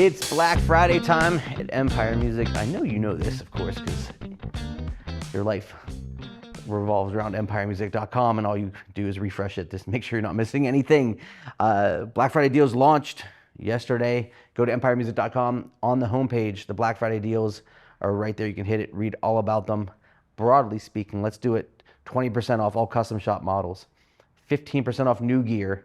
It's Black Friday time at Empire Music. I know you know this, of course, because your life revolves around empiremusic.com and all you do is refresh it. Just make sure you're not missing anything. Black Friday deals launched yesterday. Go to empiremusic.com. On the homepage, the Black Friday deals are right there. You can hit it, read all about them. Broadly speaking, let's do it. 20% off all custom shop models, 15% off new gear,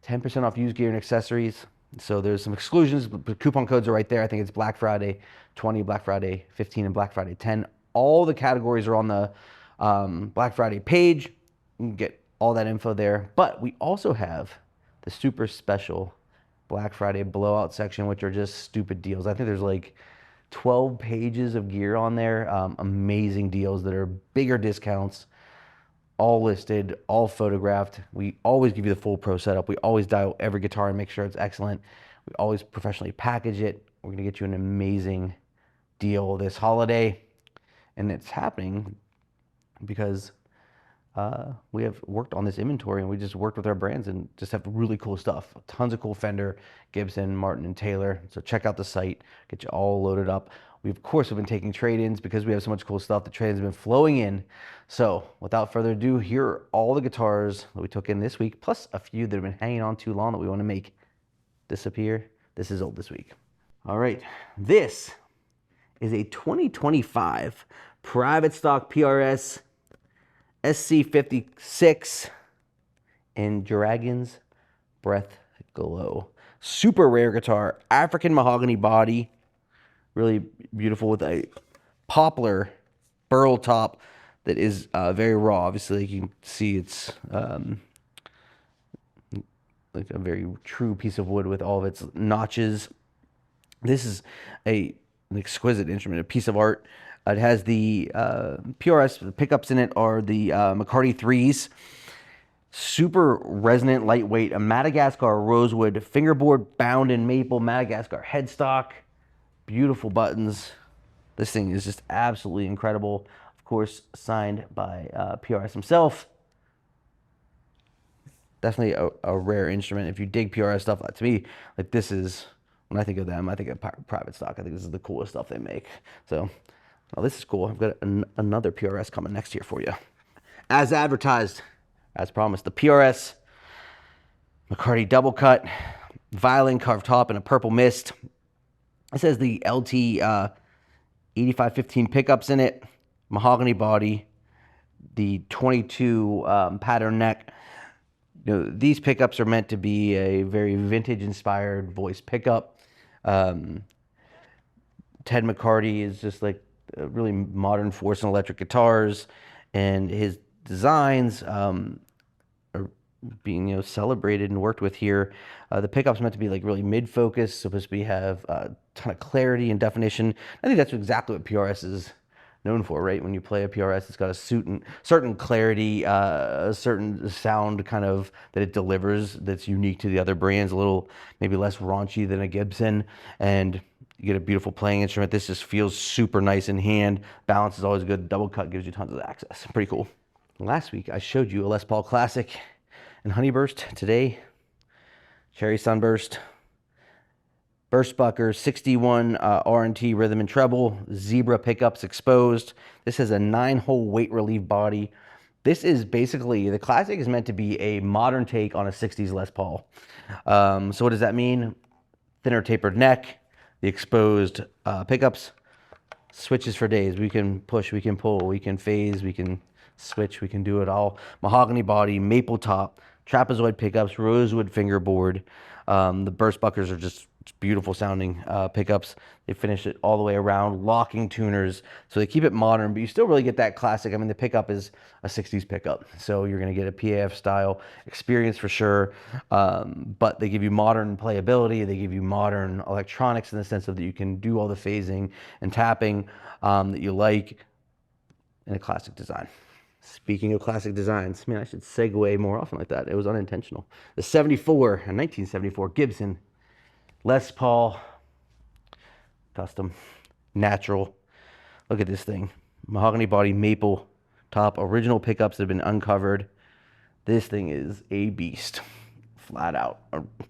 10% off used gear and accessories. So there's some exclusions, but the coupon codes are right there. I think it's Black Friday 20, Black Friday 15, and Black Friday 10. All the categories are on the Black Friday page. You can get all that info there. But we also have the super special Black Friday blowout section, which are just stupid deals. I think there's like 12 pages of gear on there. Amazing deals that are bigger discounts, all listed, all photographed. We always give you the full pro setup. We always dial every guitar and make sure it's excellent. We always professionally package it. We're gonna get you an amazing deal this holiday. And it's happening because we have worked on this inventory and we just worked with our brands and just have really cool stuff. Tons of cool Fender, Gibson, Martin, and Taylor. So check out the site, get you all loaded up. We, of course, have been taking trade-ins because we have so much cool stuff. The trade-ins have been flowing in. So without further ado, here are all the guitars that we took in this week, plus a few that have been hanging on too long that we want to make disappear. This is old this week. All right, this is a 2025 private stock PRS SC56 in Dragon's Breath Glow. Super rare guitar, African mahogany body, really beautiful with a poplar burl top that is very raw. Obviously, you can see it's like a very true piece of wood with all of its notches. This is an exquisite instrument, a piece of art. It has the PRS, the pickups in it are the McCarty 3s. Super resonant, lightweight, a Madagascar rosewood fingerboard bound in maple Madagascar headstock. Beautiful buttons. This thing is just absolutely incredible. Of course, signed by PRS himself. Definitely a rare instrument. If you dig PRS stuff, to me, like this is, when I think of them, I think of private stock. I think this is the coolest stuff they make. So, well, this is cool. I've got another PRS coming next year for you. As advertised, as promised, the PRS McCarty double cut, violin carved top in a purple mist. It says the LT 8515 pickups in it, mahogany body, the 22 pattern neck. You know, these pickups are meant to be a very vintage-inspired voice pickup. Ted McCarty is just like a really modern force and electric guitars, and his designs are being celebrated and worked with here. The pickup's meant to be like really mid-focus, supposed to have a ton of clarity and definition. I think that's exactly what PRS is known for, right? When you play a PRS, it's got a certain clarity, a certain sound kind of that it delivers that's unique to the other brands, a little maybe less raunchy than a Gibson, and you get a beautiful playing instrument. This just feels super nice in hand. Balance is always good. Double cut gives you tons of access. Pretty cool. Last week, I showed you a Les Paul Classic and Honeyburst. Today, Cherry Sunburst, Burst Bucker, 61 R&T rhythm and treble, zebra pickups exposed. This has a 9-hole weight relief body. This is basically, the Classic is meant to be a modern take on a 60s Les Paul. So what does that mean? Thinner tapered neck, the exposed pickups, switches for days. We can push, we can pull, we can phase, we can switch, we can do it all. Mahogany body, maple top, trapezoid pickups, rosewood fingerboard. The burst buckers are just beautiful sounding pickups. They finish it all the way around, locking tuners, so they keep it modern, but you still really get that classic. I mean, the pickup is a 60s pickup, so you're gonna get a PAF style experience for sure, but they give you modern playability, they give you modern electronics in the sense of that you can do all the phasing and tapping that you like in a classic design. Speaking of classic designs, man, I should segue more often like that. It was unintentional. The 1974 Gibson Les Paul custom natural. Look at this thing. Mahogany body, maple top, original pickups that have been uncovered. This thing is a beast. flat out.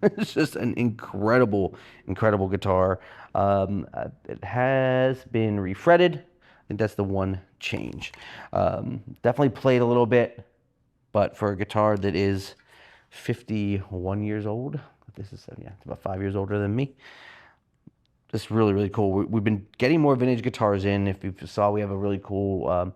It's just an incredible, incredible guitar. It has been refretted. I think that's the one change. Definitely played a little bit, but for a guitar that is 51 years old, this is, yeah, it's about 5 years older than me. Just really, really cool. We've been getting more vintage guitars in. If you saw, we have a really cool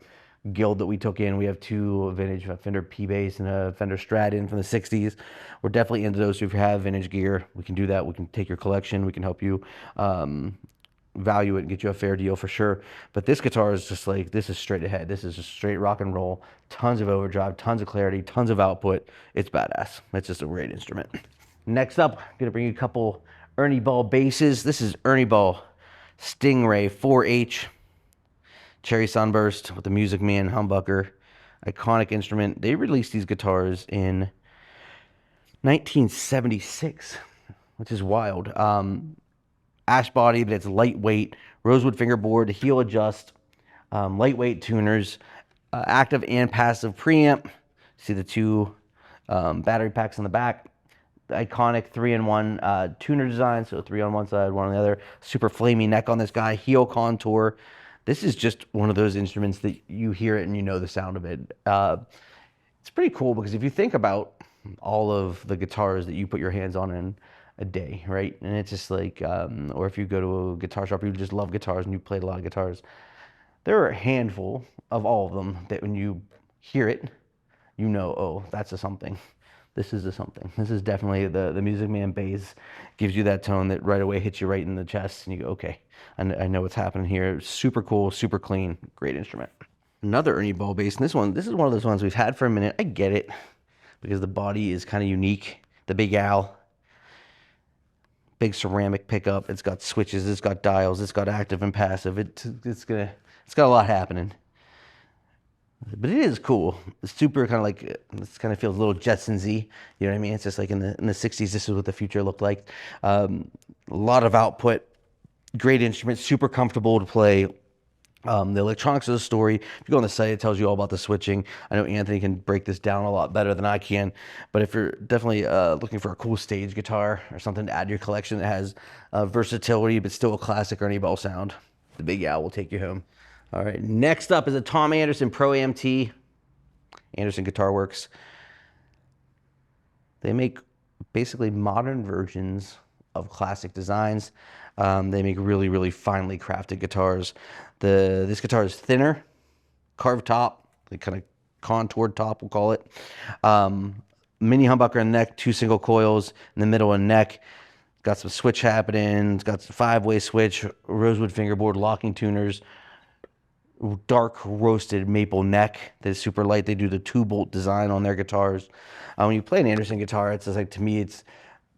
guild that we took in. We have 2 vintage, a Fender P-Bass and a Fender Strat in from the 60s. We're definitely into those. So if you have vintage gear, we can do that. We can take your collection. We can help you value it and get you a fair deal for sure. But this guitar is just like, this is straight ahead. This is just straight rock and roll. Tons of overdrive, tons of clarity, tons of output. It's badass. It's just a great instrument. Next up, I'm gonna bring you a couple Ernie Ball basses. This is Ernie Ball Stingray 4H Cherry Sunburst with the Music Man humbucker. Iconic instrument. They released these guitars in 1976, which is wild. Ash body, but it's lightweight. Rosewood fingerboard, heel adjust, lightweight tuners, active and passive preamp. See the 2 battery packs on the back. The iconic 3-in-1 tuner design, so 3 on one side, 1 on the other. Super flamey neck on this guy, heel contour. This is just one of those instruments that you hear it and you know the sound of it. It's pretty cool because if you think about all of the guitars that you put your hands on in a day, right? And it's just like, or if you go to a guitar shop, you just love guitars and you played a lot of guitars. There are a handful of all of them that when you hear it, you know, oh, that's a something. This is a something. This is definitely the Music Man bass. Gives you that tone that right away hits you right in the chest and you go, okay, I know what's happening here. Super cool, super clean, great instrument. Another Ernie Ball bass, and this is one of those ones we've had for a minute. I get it, because the body is kind of unique. The Big Al, big ceramic pickup. It's got switches, it's got dials, it's got active and passive. It's got a lot happening. But it is cool. It's super kind of like, this kind of feels a little Jetsons-y. You know what I mean? It's just like in the 60s, this is what the future looked like. A lot of output, great instrument, super comfortable to play. The electronics of the story, if you go on the site, it tells you all about the switching. I know Anthony can break this down a lot better than I can, but if you're definitely looking for a cool stage guitar or something to add to your collection that has versatility, but still a classic Ernie Ball sound, the Big Al will take you home. All right, next up is a Tom Anderson Pro AMT, Anderson Guitar Works. They make basically modern versions of classic designs. They make really, really finely crafted guitars. This guitar is thinner, carved top, the kind of contoured top, we'll call it. Mini humbucker in the neck, 2 single coils in the middle and neck. Got some switch happening. It's got some 5-way switch, rosewood fingerboard, locking tuners, dark roasted maple neck that is super light. They do the 2-bolt design on their guitars. When you play an Anderson guitar, it's just like, to me, it's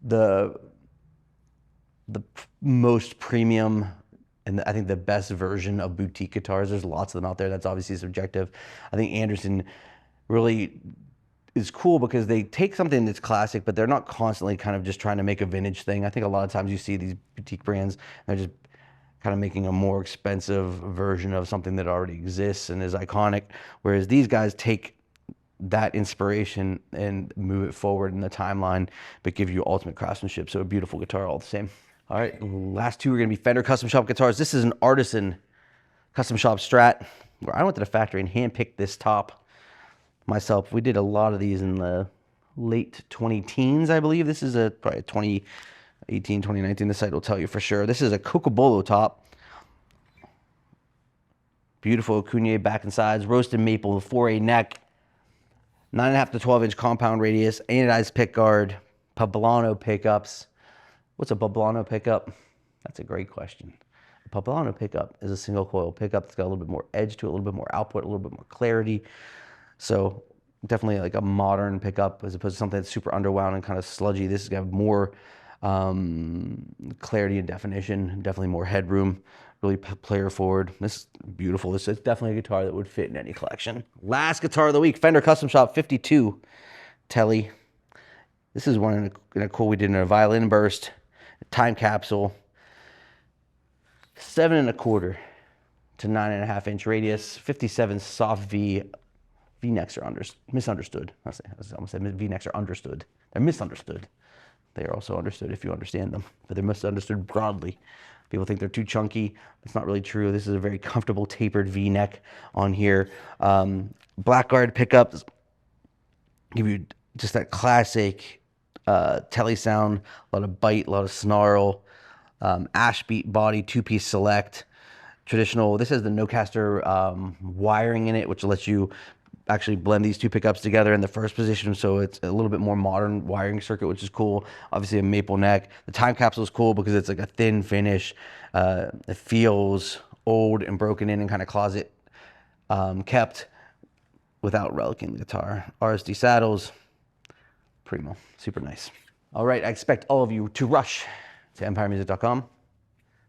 the most premium and I think the best version of boutique guitars. There's lots of them out there. That's obviously subjective. I think Anderson really is cool because they take something that's classic, but they're not constantly kind of just trying to make a vintage thing. I think a lot of times you see these boutique brands, they're just kind of making a more expensive version of something that already exists and is iconic. Whereas these guys take that inspiration and move it forward in the timeline, but give you ultimate craftsmanship. So a beautiful guitar all the same. All right, last 2 are gonna be Fender Custom Shop guitars. This is an Artisan Custom Shop Strat, where I went to the factory and handpicked this top myself. We did a lot of these in the late 20-teens, I believe. This is probably 2018, 2019. The site will tell you for sure. This is a COCOBOLO top. Beautiful Cunye back and sides, roasted maple, 4A neck, 9.5 to 12-inch compound radius, anodized pick guard, Poblano pickups. What's a Poblano pickup? That's a great question. A Poblano pickup is a single coil pickup that's got a little bit more edge to it, a little bit more output, a little bit more clarity. So definitely like a modern pickup as opposed to something that's super underwound and kind of sludgy. This has got more clarity and definition, definitely more headroom, really player forward. This is beautiful. This is definitely a guitar that would fit in any collection. Last guitar of the week, Fender Custom Shop 52 Tele. This is one in a cool, we did in a violin burst, time capsule, 7.25 to 9.5 inch radius, 57 soft V V-necks are misunderstood. I almost said V-necks are understood. They're misunderstood. They are also understood if you understand them, but they're misunderstood broadly. People think they're too chunky. It's not really true. This is a very comfortable tapered V-neck on here. Blackguard pickups give you just that classic Tele sound, a lot of bite, a lot of snarl. Ash beat body, 2-piece select. Traditional, this has the no-caster wiring in it, which lets you actually blend these two pickups together in the first position, so it's a little bit more modern wiring circuit, which is cool. Obviously a maple neck. The time capsule is cool because it's like a thin finish. It feels old and broken in and kind of closet kept without relicking the guitar. RSD saddles, primo, super nice. All right, I expect all of you to rush to empiremusic.com.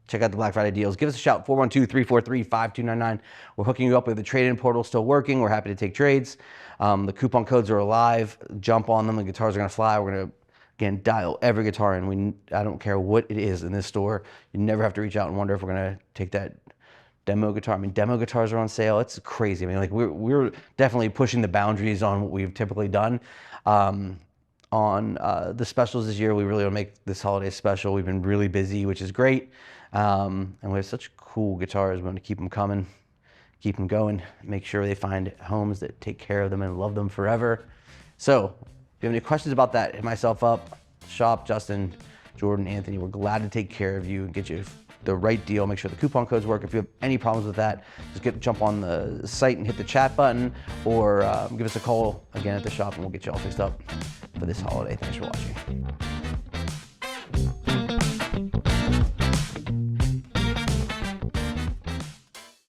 Check out the Black Friday deals. Give us a shout, 412-343-5299. We're hooking you up with the trade-in portal still working. We're happy to take trades. The coupon codes are alive. Jump on them. The guitars are going to fly. We're going to, again, dial every guitar in. I don't care what it is in this store. You never have to reach out and wonder if we're going to take that demo guitar. I mean, demo guitars are on sale. It's crazy. I mean, like we're definitely pushing the boundaries on what we've typically done. On the specials this year, we really want to make this holiday special. We've been really busy, which is great. And we have such cool guitars. We want to keep them coming, keep them going, make sure they find homes that take care of them and love them forever. So if you have any questions about that, hit myself up, shop, Justin, Jordan, Anthony. We're glad to take care of you and get you the right deal. Make sure the coupon codes work. If you have any problems with that, just jump on the site and hit the chat button, or give us a call again at the shop and we'll get you all fixed up for this holiday. Thanks for watching.